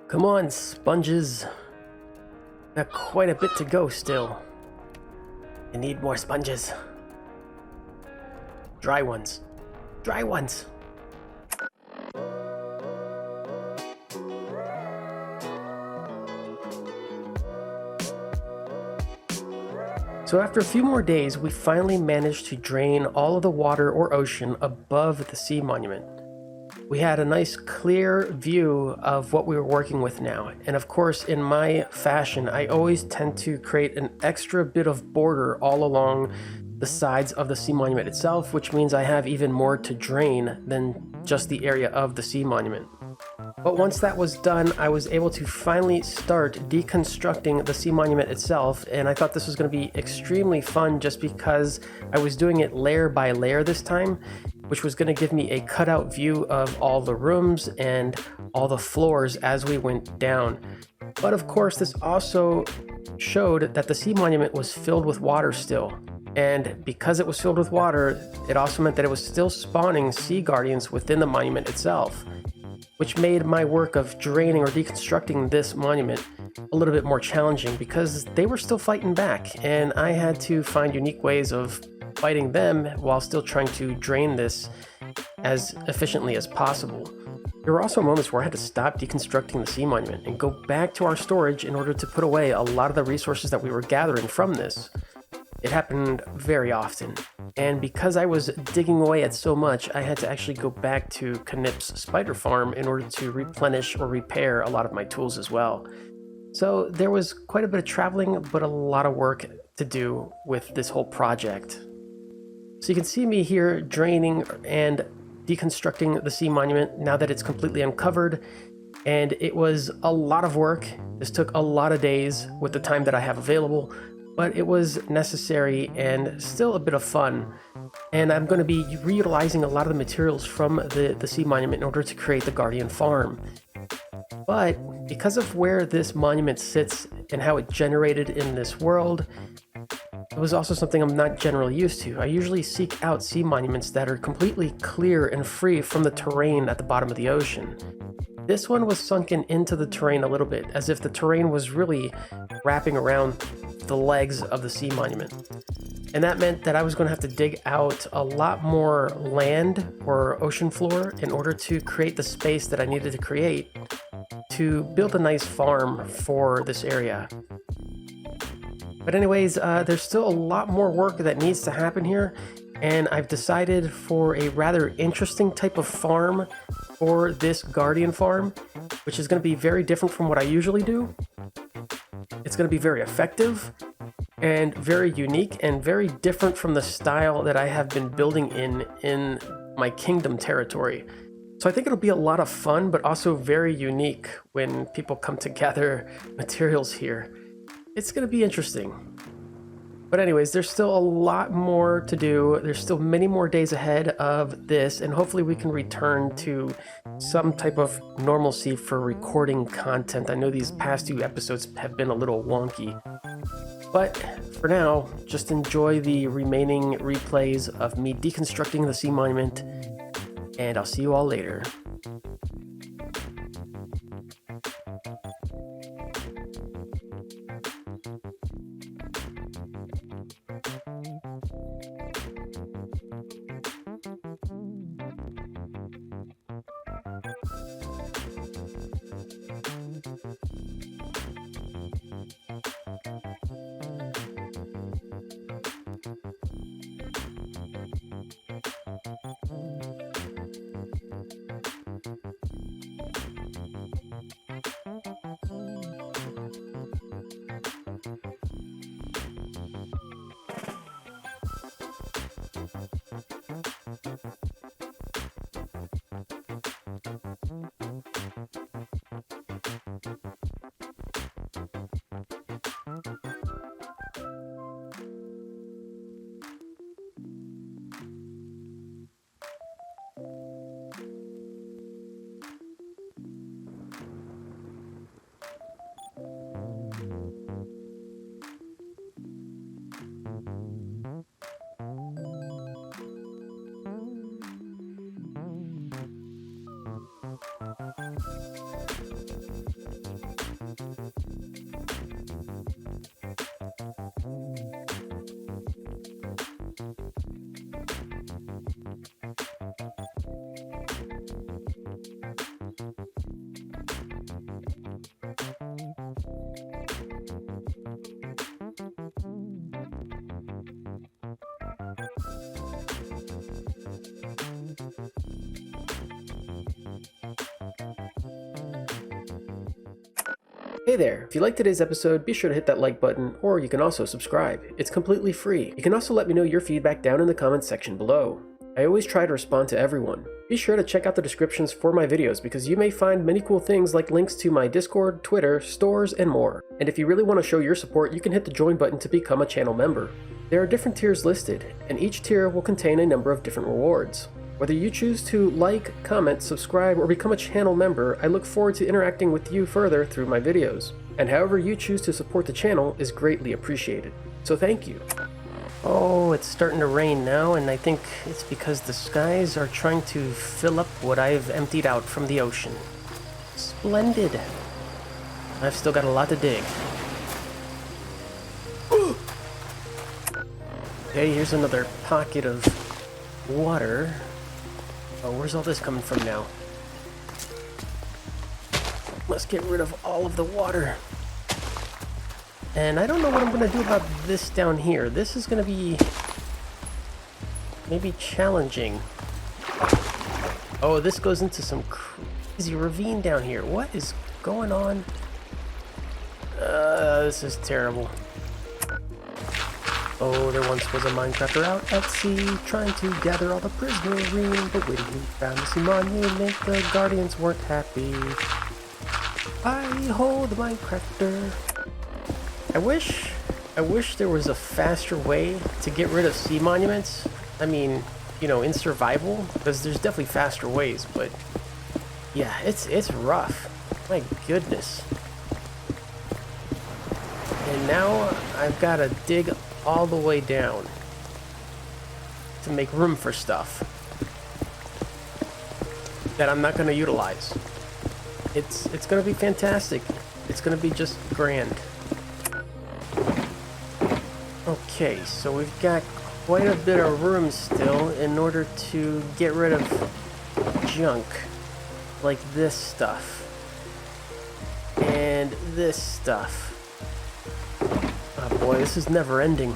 Come on, sponges. Got quite a bit to go still. I need more sponges. Dry ones. Dry ones. So after a few more days, we finally managed to drain all of the water or ocean above the sea monument. We had a nice clear view of what we were working with now. And of course, in my fashion, I always tend to create an extra bit of border all along the sides of the sea monument itself, which means I have even more to drain than just the area of the sea monument. But once that was done, I was able to finally start deconstructing the sea monument itself, and I thought this was going to be extremely fun just because I was doing it layer by layer this time, which was going to give me a cutout view of all the rooms and all the floors as we went down. But of course, this also showed that the sea monument was filled with water still. And because it was filled with water, it also meant that it was still spawning sea guardians within the monument itself, which made my work of draining or deconstructing this monument a little bit more challenging because they were still fighting back, and I had to find unique ways of fighting them while still trying to drain this as efficiently as possible. There were also moments where I had to stop deconstructing the sea monument and go back to our storage in order to put away a lot of the resources that we were gathering from this. It happened very often, and because I was digging away at so much, I had to actually go back to Knip's spider farm in order to replenish or repair a lot of my tools as well. So there was quite a bit of traveling, but a lot of work to do with this whole project. So you can see me here draining and deconstructing the sea monument now that it's completely uncovered, and it was a lot of work. This took a lot of days with the time that I have available, but it was necessary and still a bit of fun. And I'm going to be reutilizing a lot of the materials from the sea monument in order to create the Guardian Farm. But because of where this monument sits and how it generated in this world, it was also something I'm not generally used to. I usually seek out sea monuments that are completely clear and free from the terrain at the bottom of the ocean. This one was sunken into the terrain a little bit, as if the terrain was really wrapping around the legs of the sea monument. And that meant that I was going to have to dig out a lot more land or ocean floor in order to create the space that I needed to create to build a nice farm for this area. But anyways, there's still a lot more work that needs to happen here, and I've decided for a rather interesting type of farm for this Guardian Farm, which is going to be very different from what I usually do. It's going to be very effective and very unique and very different from the style that I have been building in my kingdom territory. So I think it'll be a lot of fun, but also very unique when people come to gather materials here. It's going to be interesting. But anyways, there's still a lot more to do. There's still many more days ahead of this, and hopefully we can return to some type of normalcy for recording content. I know these past 2 episodes have been a little wonky. But for now, just enjoy the remaining replays of me deconstructing the sea monument, and I'll see you all later. Hey there, if you liked today's episode, be sure to hit that like button, or you can also subscribe. It's completely free. You can also let me know your feedback down in the comments section below. I always try to respond to everyone. Be sure to check out the descriptions for my videos because you may find many cool things like links to my Discord, Twitter, stores, and more. And if you really want to show your support, you can hit the join button to become a channel member. There are different tiers listed, and each tier will contain a number of different rewards. Whether you choose to like, comment, subscribe, or become a channel member, I look forward to interacting with you further through my videos. And however you choose to support the channel is greatly appreciated. So thank you. Oh, it's starting to rain now, and I think it's because the skies are trying to fill up what I've emptied out from the ocean. Splendid. I've still got a lot to dig. Okay, here's another pocket of water. Oh, where's all this coming from now? Let's get rid of all of the water. And I don't know what I'm going to do about this down here. This is going to be maybe challenging. Oh, this goes into some crazy ravine down here. What is going on? This is terrible. Oh, there once was a Minecrafter out at sea, trying to gather all the prisoners, but when he found the sea monument, the guardians weren't happy. Hi-ho, the Minecrafter. I wish there was a faster way to get rid of sea monuments. I mean, you know, in survival, because there's definitely faster ways, but yeah, it's rough. My goodness. And now I've got to dig all the way down to make room for stuff that I'm not going to utilize. It's going to be fantastic. It's going to be just grand. Okay, so we've got quite a bit of room still in order to get rid of junk like this stuff and this stuff. Oh boy, this is never ending.